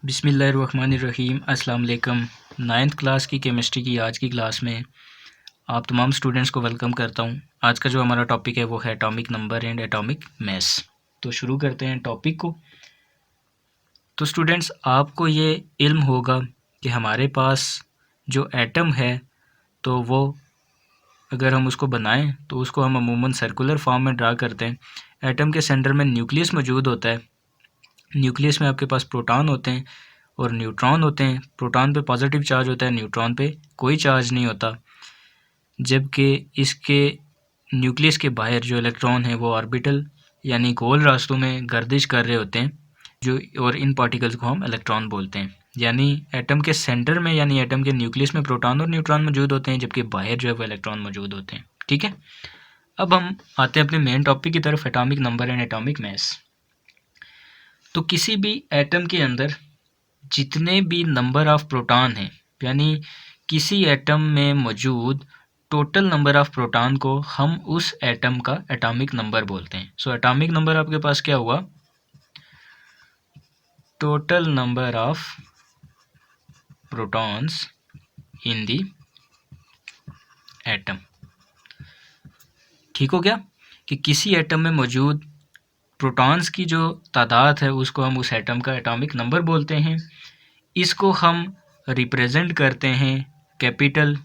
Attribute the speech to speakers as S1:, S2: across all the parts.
S1: बिस्मिल्लाहिर्रहमानिर्रहीम। अस्सलाम वालेकुम। 9th क्लास की केमिस्ट्री की आज की क्लास में आप तमाम स्टूडेंट्स को वेलकम करता हूं। आज का जो हमारा टॉपिक है वो है atomic number and atomic mass. तो शुरू करते हैं टॉपिक को। तो स्टूडेंट्स, आपको ये इल्म होगा कि हमारे पास जो एटम है तो वो अगर हम उसको बनाएं तो उसको हम अमूमन सर्कुलर फॉर्म में ड्रा करते हैं। एटम के सेंटर में न्यूक्लियस मौजूद होता है। न्यूक्लियस में आपके पास प्रोटॉन होते हैं और न्यूट्रॉन होते हैं। प्रोटॉन पे पॉजिटिव चार्ज होता है, न्यूट्रॉन पे कोई चार्ज नहीं होता। जबकि इसके न्यूक्लियस के बाहर जो इलेक्ट्रॉन है वो ऑर्बिटल यानी गोल रास्तों में गर्दिश कर रहे होते हैं जो, और इन पार्टिकल्स को हम इलेक्ट्रॉन बोलते हैं। यानी एटम के सेंटर में यानी एटम के न्यूक्लियस में प्रोटॉन और न्यूट्रॉन मौजूद होते हैं, जबकि बाहर जो है वो इलेक्ट्रॉन मौजूद होते हैं। ठीक है, अब हम आते हैं अपने मेन टॉपिक की तरफ, atomic number and atomic mass. तो किसी भी एटम के अंदर जितने भी नंबर ऑफ़ प्रोटॉन हैं, यानी किसी एटम में मौजूद टोटल नंबर ऑफ़ प्रोटॉन को हम उस एटम का एटॉमिक नंबर बोलते हैं। सो एटॉमिक नंबर आपके पास क्या हुआ? Total number of protons in the atom. ठीक हो गया कि किसी एटम में मौजूद प्रोटॉन्स की जो तादाद है उसको हम उस एटम का एटॉमिक नंबर बोलते हैं। इसको हम रिप्रेजेंट करते हैं कैपिटल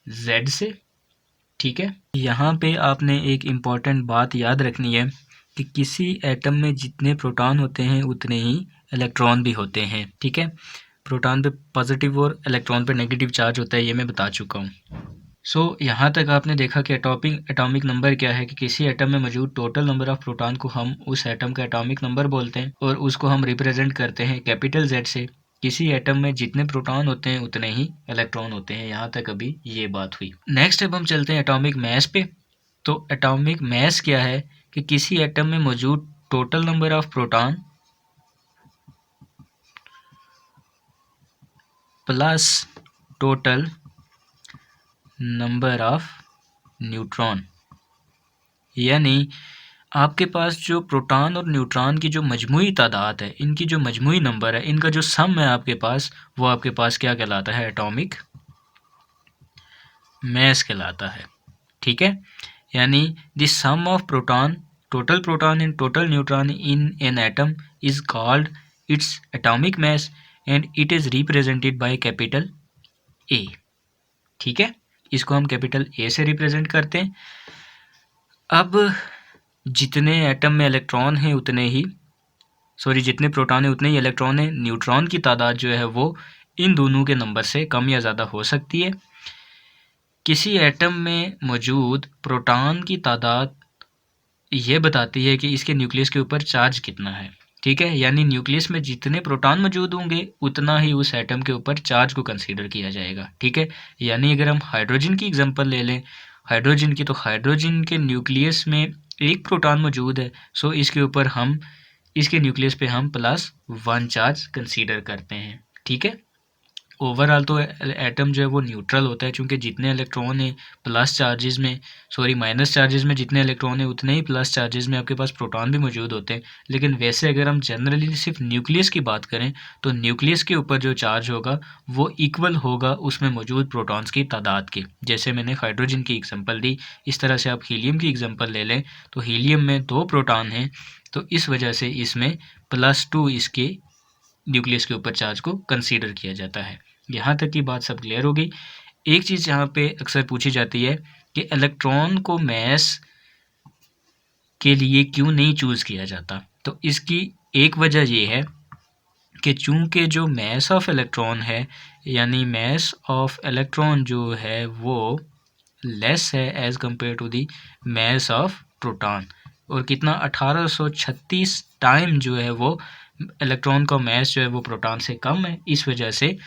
S1: Z से। ठीक है, यहाँ पे आपने एक इम्पॉर्टेंट बात याद रखनी है कि किसी एटम में जितने प्रोटॉन होते हैं उतने ही इलेक्ट्रॉन भी होते हैं। ठीक है, प्रोटॉन पे पॉजिटिव और इलेक्ट्रॉन पे नेगेटिव चार्ज होता है, ये मैं बता चुका हूँ। सो यहाँ तक आपने देखा कि एटॉमिक नंबर क्या है कि किसी एटम में मौजूद टोटल नंबर ऑफ प्रोटॉन को हम उस एटम का एटॉमिक नंबर बोलते हैं और उसको हम रिप्रेजेंट करते हैं कैपिटल Z से। किसी एटम में जितने प्रोटॉन होते हैं उतने ही इलेक्ट्रॉन होते हैं। यहाँ तक अभी ये बात हुई। नेक्स्ट अब हम चलते हैं एटॉमिक मास पे। तो एटॉमिक मास क्या है कि किसी एटम में मौजूद total number of proton plus total number of neutron. यानी आपके पास जो प्रोटॉन और न्यूट्रॉन की जो मजमूई तादाद है, इनकी जो मजमूई नंबर है, इनका जो सम है आपके पास, वो आपके पास क्या कहलाता है? एटॉमिक मास कहलाता है। ठीक है, यानी the sum of proton, total proton and total neutron in an atom is called its atomic mass and it is represented by capital A. ठीक है, इसको हम कैपिटल ए से रिप्रेजेंट करते हैं। अब जितने एटम में इलेक्ट्रॉन हैं उतने ही जितने प्रोटॉन है उतने ही इलेक्ट्रॉन है। न्यूट्रॉन की तादाद जो है वो इन दोनों के नंबर से कम या ज़्यादा हो सकती है। किसी एटम में मौजूद प्रोटॉन की तादाद ये बताती है कि इसके न्यूक्लियस के ऊपर चार्ज कितना है। ठीक है, यानी न्यूक्लियस में जितने प्रोटॉन मौजूद होंगे उतना ही उस एटम के ऊपर चार्ज को कंसीडर किया जाएगा। ठीक है, यानी अगर हम हाइड्रोजन की एग्जांपल ले लें, हाइड्रोजन की, तो हाइड्रोजन के न्यूक्लियस में एक प्रोटॉन मौजूद है। सो इसके न्यूक्लियस पे हम +1 चार्ज कंसीडर करते हैं। ठीक है, ओवरऑल तो एटम जो है वो न्यूट्रल होता है, क्योंकि जितने इलेक्ट्रॉन है माइनस चार्जेस में जितने इलेक्ट्रॉन है उतने ही प्लस चार्जेस में आपके पास प्रोटॉन भी मौजूद होते हैं। लेकिन वैसे अगर हम जनरली सिर्फ न्यूक्लियस की बात करें तो न्यूक्लियस के ऊपर जो चार्ज होगा वो इक्वल होगा उसमें मौजूद प्रोटॉन्स की तादाद के। जैसे मैंने हाइड्रोजन की एग्जांपल दी, इस तरह से आप हीलियम की एग्जांपल ले लें तो हीलियम में 2 प्रोटॉन हैं, तो इस वजह से इसमें +2 इसके न्यूक्लियस के ऊपर चार्ज को कंसीडर किया जाता है। यहाँ तक की बात सब क्लियर हो गई। एक चीज़ यहाँ पे अक्सर पूछी जाती है कि इलेक्ट्रॉन को मास के लिए क्यों नहीं चूज़ किया जाता। तो इसकी एक वजह ये है कि चूँकि जो मास ऑफ इलेक्ट्रॉन है, यानी मास ऑफ इलेक्ट्रॉन जो है वो लेस है as compare to the mass of proton. और कितना? 1836 टाइम जो है वो इलेक्ट्रॉन का मास जो है वो प्रोटॉन से कम है। इस वजह से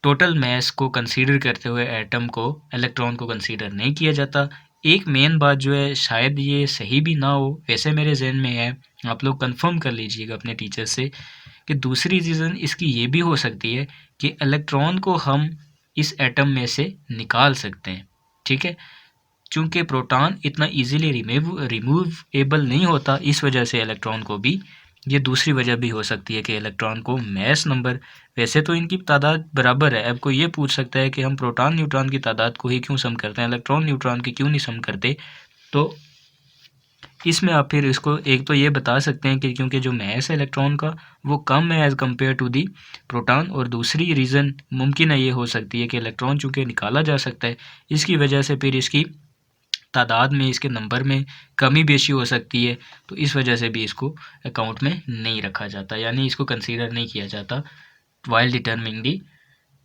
S1: टोटल मास को कंसीडर करते हुए एटम को, इलेक्ट्रॉन को कंसीडर नहीं किया जाता। एक मेन बात जो है, शायद ये सही भी ना हो, वैसे मेरे जहन में है, आप लोग कंफर्म कर लीजिएगा अपने टीचर से, कि दूसरी रीज़न इसकी ये भी हो सकती है कि इलेक्ट्रॉन को हम इस एटम में से निकाल सकते हैं। ठीक है, चूँकि प्रोटॉन इतना ईजिली रिमूवेबल नहीं होता, इस वजह से इलेक्ट्रॉन को भी ये दूसरी वजह भी हो सकती है कि इलेक्ट्रॉन को मैस नंबर, वैसे तो इनकी तादाद बराबर है। अब कोई ये पूछ सकता है कि हम प्रोटॉन न्यूट्रॉन की तादाद को ही क्यों सम करते हैं, इलेक्ट्रॉन न्यूट्रॉन की क्यों नहीं सम करते। तो इसमें आप फिर इसको एक तो ये बता सकते हैं कि क्योंकि जो मैस है इलेक्ट्रॉन का वो कम है as compare to the proton, और दूसरी रीज़न मुमकिन है ये हो सकती है कि इलेक्ट्रॉन चूँकि निकाला जा सकता है, इसकी वजह से फिर इसकी तादाद में, इसके नंबर में कमी बेशी हो सकती है, तो इस वजह से भी इसको अकाउंट में नहीं रखा जाता, यानी इसको कंसीडर नहीं किया जाता while determining the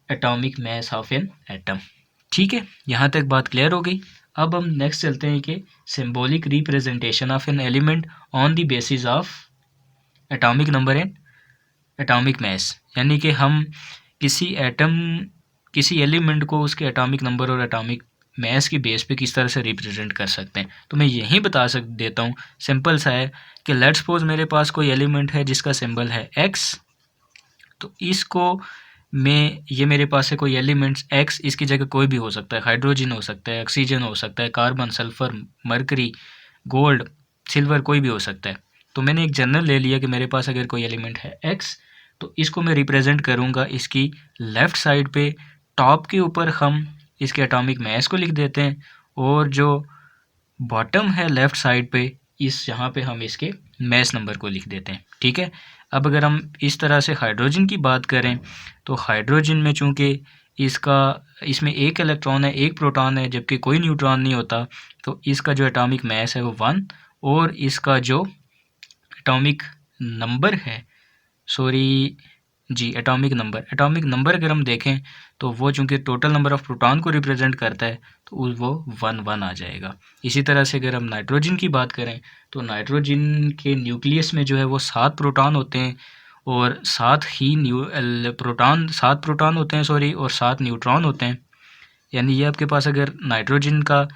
S1: atomic mass of an atom. ठीक है, यहाँ तक बात क्लियर हो गई। अब हम नेक्स्ट चलते हैं कि symbolic representation of an element on the basis of atomic number and atomic mass, यानी कि हम किसी एटम, किसी एलिमेंट को उसके एटॉमिक नंबर और एटॉमिक मैस की बेस पे किस तरह से रिप्रेजेंट कर सकते हैं। तो मैं यही बता देता हूँ, सिंपल सा है कि लेट्स सपोज मेरे पास कोई एलिमेंट है जिसका सिंबल है एक्स, तो इसको मैं, ये मेरे पास है कोई एलिमेंट्स एक्स, इसकी जगह कोई भी हो सकता है, हाइड्रोजन हो सकता है, ऑक्सीजन हो सकता है, carbon, sulphur, mercury, gold, silver, कोई भी हो सकता है। तो मैंने एक जनरल ले लिया कि मेरे पास अगर कोई एलिमेंट है एक्स, तो इसको मैं रिप्रेजेंट करूँगा इसकी लेफ़्ट साइड पे, टॉप के ऊपर हम इसके एटॉमिक मास को लिख देते हैं, और जो बॉटम है लेफ़्ट साइड पे, इस यहाँ पे हम इसके मास नंबर को लिख देते हैं। ठीक है, अब अगर हम इस तरह से हाइड्रोजन की बात करें, तो हाइड्रोजन में चूँकि इसमें एक इलेक्ट्रॉन है, एक प्रोटॉन है, जबकि कोई न्यूट्रॉन नहीं होता, तो इसका जो एटॉमिक मास है वो 1, और इसका जो एटॉमिक नंबर है, सॉरी जी, एटॉमिक नंबर अगर हम देखें तो वो चूँकि टोटल नंबर ऑफ़ प्रोटॉन को रिप्रेजेंट करता है, तो वो 1 आ जाएगा। इसी तरह से अगर हम नाइट्रोजन की बात करें, तो नाइट्रोजन के न्यूक्लियस में जो है वो 7 प्रोटॉन होते हैं, और 7 प्रोटॉन होते हैं सॉरी, और 7 न्यूट्रॉन होते हैं। यानी ये आपके पास अगर नाइट्रोजन का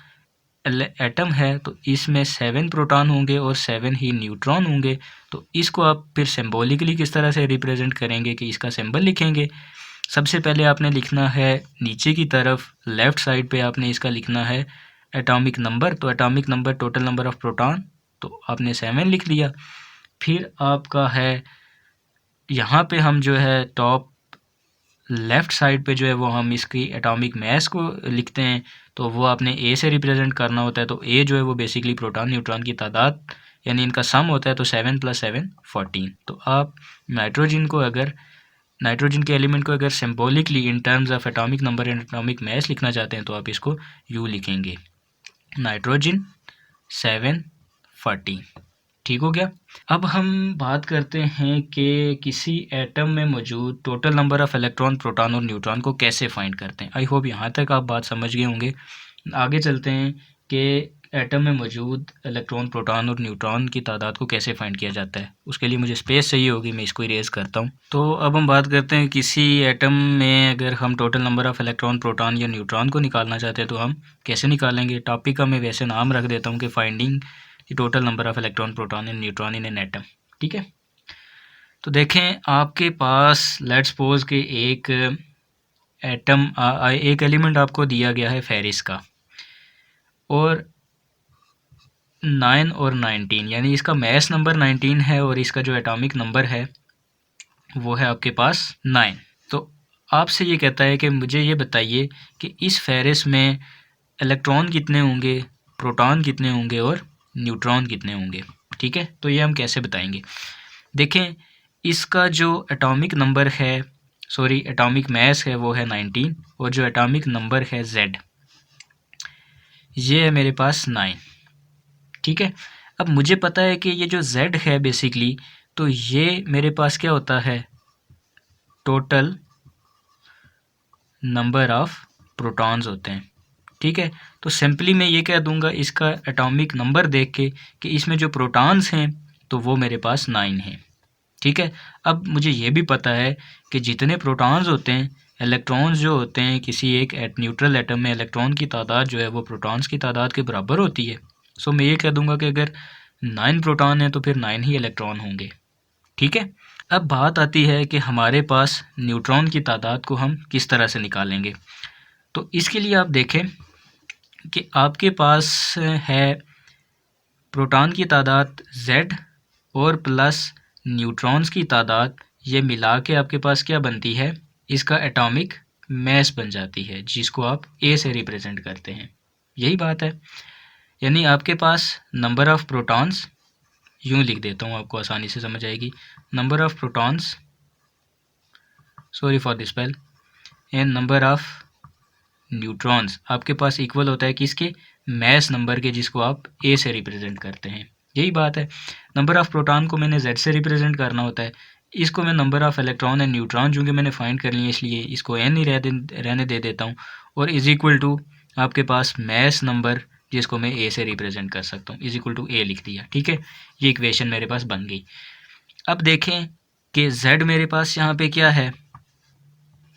S1: एटम है तो इसमें 7 प्रोटॉन होंगे और 7 ही न्यूट्रॉन होंगे। तो इसको आप फिर सिंबॉलिकली किस तरह से रिप्रेजेंट करेंगे कि इसका सिंबल लिखेंगे। सबसे पहले आपने लिखना है नीचे की तरफ लेफ़्ट साइड पे, आपने इसका लिखना है एटॉमिक नंबर, तो atomic number total number of proton, तो आपने 7 लिख लिया। फिर आपका है यहाँ पे हम जो है टॉप लेफ़्ट साइड पे जो है वो हम इसकी एटॉमिक मास को लिखते हैं, तो वो आपने ए से रिप्रेजेंट करना होता है। तो ए जो है वो बेसिकली प्रोटॉन न्यूट्रॉन की तादाद, यानी इनका सम होता है, तो 7 + 7 14। तो आप नाइट्रोजन के एलिमेंट को अगर symbolically in terms of atomic number and atomic mass लिखना चाहते हैं, तो आप इसको यू लिखेंगे, नाइट्रोजन 7 14। ठीक हो गया। अब हम बात करते हैं कि किसी एटम में मौजूद total number of electron, proton और न्यूट्रॉन को कैसे फाइंड करते हैं। आई होप यहाँ तक आप बात समझ गए होंगे। आगे चलते हैं कि एटम में मौजूद इलेक्ट्रॉन, प्रोटॉन और न्यूट्रॉन की तादाद को कैसे फाइंड किया जाता है। उसके लिए मुझे स्पेस चाहिए होगी, मैं इसको इरेज़ करता हूँ। तो अब हम बात करते हैं किसी एटम में अगर हम total number of electron, proton या न्यूट्रॉन को निकालना चाहते हैं तो हम कैसे निकालेंगे। टॉपिक का मैं वैसे नाम रख देता हूँ कि finding the total number of electron, proton and neutron in an atom. ठीक है, तो देखें आपके पास लेट्स सपोज कि एक एलिमेंट आपको दिया गया है फेरिस का, और 9 और 19, यानी इसका मास नंबर 19 है और इसका जो एटॉमिक नंबर है वो है आपके पास 9। तो आपसे ये कहता है कि मुझे ये बताइए कि इस फेरिस में इलेक्ट्रॉन कितने होंगे, प्रोटॉन कितने होंगे और न्यूट्रॉन कितने होंगे। ठीक है, तो ये हम कैसे बताएंगे। देखें, इसका जो एटॉमिक नंबर है, सॉरी एटॉमिक मास है वो है 19, और जो एटॉमिक नंबर है Z, ये है मेरे पास 9। ठीक है, अब मुझे पता है कि ये जो Z है बेसिकली, तो ये मेरे पास क्या होता है, टोटल नंबर ऑफ़ प्रोटॉन्स होते हैं। ठीक है, तो सिंपली मैं ये कह दूंगा इसका एटॉमिक नंबर देख के कि इसमें जो प्रोटॉन्स हैं तो वो मेरे पास 9 हैं। ठीक है, अब मुझे ये भी पता है कि जितने प्रोटॉन्स होते हैं, इलेक्ट्रॉन्स जो होते हैं किसी एक न्यूट्रल एटम में, इलेक्ट्रॉन की तादाद जो है वो प्रोटॉन्स की तादाद के बराबर होती है। सो मैं ये कह दूंगा कि अगर 9 प्रोटॉन है तो फिर 9 ही इलेक्ट्रॉन होंगे। ठीक है, अब बात आती है कि हमारे पास न्यूट्रॉन की तादाद को हम किस तरह से निकालेंगे। तो इसके लिए आप देखें कि आपके पास है प्रोटॉन की तादाद Z और प्लस न्यूट्रॉन्स की तादाद, ये मिला के आपके पास क्या बनती है, इसका एटॉमिक मैस बन जाती है, जिसको आप ए से रिप्रेजेंट करते हैं। यही बात है। यानी आपके पास नंबर ऑफ प्रोटॉन्स, यूँ लिख देता हूँ आपको आसानी से समझ आएगी, number of protons, sorry for the spell, and number of neutrons आपके पास इक्वल होता है किसके, मैस नंबर के, जिसको आप ए से रिप्रेजेंट करते हैं। यही बात है। नंबर ऑफ प्रोटॉन को मैंने जेड से रिप्रेजेंट करना होता है, इसको मैं number of electron and neutron चूँकि मैंने फाइंड कर लिए इसलिए इसको एन ही रहने दे देता हूँ, और इज इक्वल टू आपके पास मैस नंबर जिसको मैं ए से रिप्रेजेंट कर सकता हूँ, इज इक्वल टू ए लिख दिया। ठीक है, ये इक्वेशन मेरे पास बन गई। अब देखें कि z मेरे पास यहाँ पे क्या है,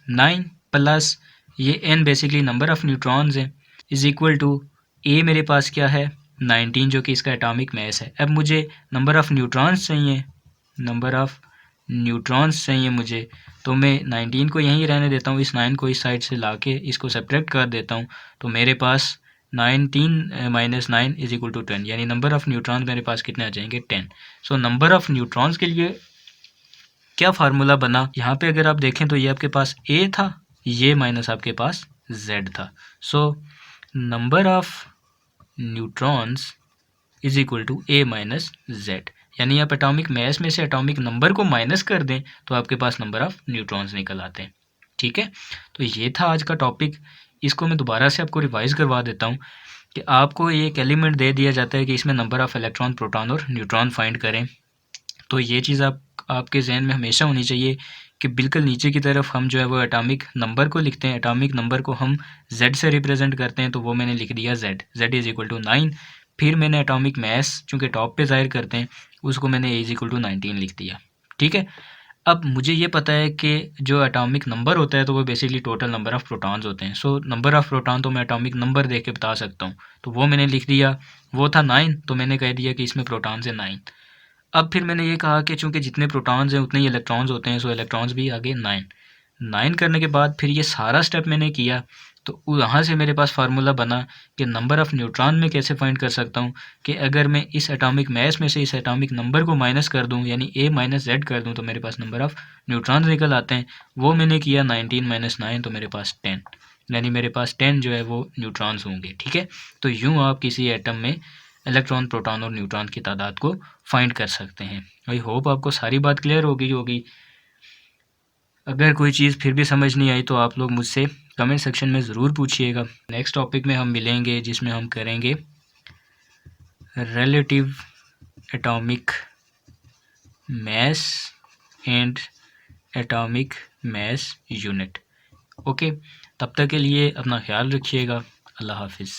S1: 9 प्लस ये n basically number of neutrons हैं, इज़ इक्वल टू a मेरे पास क्या है 19 जो कि इसका एटॉमिक मैस है। अब मुझे नंबर ऑफ़ न्यूट्रॉन्स चाहिए, नंबर ऑफ़ न्यूट्रॉन्स चाहिए मुझे, तो मैं 19 को यहीं रहने देता हूँ, इस 9 को इस साइड से लाके इसको सब्ट्रैक्ट कर देता हूँ, तो मेरे पास 19 माइनस 9 इज इक्वल टू 10, यानी नंबर ऑफ़ न्यूट्रॉन्स मेरे पास कितने आ जाएंगे 10। सो नंबर ऑफ़ न्यूट्रॉन्स के लिए क्या फार्मूला बना, यहाँ पे अगर आप देखें तो ये आपके पास a था, ये माइनस आपके पास z था। So number of neutrons is equal to a minus z, यानी आप एटॉमिक मैस में से एटॉमिक नंबर को माइनस कर दें तो आपके पास नंबर ऑफ न्यूट्रॉन्स निकल आते हैं। ठीक है, तो ये था आज का टॉपिक। इसको मैं दोबारा से आपको रिवाइज़ करवा देता हूँ कि आपको एक एलिमेंट दे दिया जाता है कि इसमें नंबर ऑफ़ इलेक्ट्रॉन, प्रोटॉन और न्यूट्रॉन फाइंड करें, तो ये चीज़ आपके जहन में हमेशा होनी चाहिए कि बिल्कुल नीचे की तरफ हम जो है वो एटॉमिक नंबर को लिखते हैं, एटॉमिक नंबर को हम z से रिप्रेजेंट करते हैं, तो वो मैंने लिख दिया z इज़ इक्वल टू 9। फिर मैंने एटॉमिक मैस चूँकि टॉप पे ज़ाहिर करते हैं, उसको मैंने a इज़ इक्वल टू 19 लिख दिया। ठीक है, अब मुझे ये पता है कि जो एटॉमिक नंबर होता है तो वो basically total number of protons होते हैं। सो नंबर ऑफ़ प्रोटॉन तो मैं एटॉमिक नंबर देख के बता सकता हूँ, तो वो मैंने लिख दिया, वो था 9, तो मैंने कह दिया कि इसमें प्रोटॉन्स है 9। अब फिर मैंने ये कहा कि चूँकि जितने प्रोटॉन्स हैं उतने ही इलेक्ट्रॉन्स होते हैं, सो इलेक्ट्रॉन्स भी आगे 9 करने के बाद फिर ये सारा स्टेप मैंने किया, तो वहाँ से मेरे पास फार्मूला बना कि नंबर ऑफ़ न्यूट्रॉन में कैसे फाइंड कर सकता हूँ कि अगर मैं इस एटॉमिक मैस में से इस एटॉमिक नंबर को माइनस कर दूँ, यानी a माइनस z कर दूँ, तो मेरे पास नंबर ऑफ़ न्यूट्रॉन्स निकल आते हैं। वो मैंने किया 19 माइनस 9, तो मेरे पास 10, यानी मेरे पास 10 जो है वो न्यूट्रॉन्स होंगे। ठीक है, तो यूँ आप किसी एटम में इलेक्ट्रॉन, प्रोटॉन और न्यूट्रॉन की तादाद को फाइंड कर सकते हैं। आई होप आपको सारी बात क्लियर हो गई होगी। अगर कोई चीज़ फिर भी समझ नहीं आई तो आप लोग मुझसे कमेंट सेक्शन में ज़रूर पूछिएगा। नेक्स्ट टॉपिक में हम मिलेंगे जिसमें हम करेंगे relative atomic mass and atomic mass unit. Okay, तब तक के लिए अपना ख्याल रखिएगा। अल्लाह हाफिज़।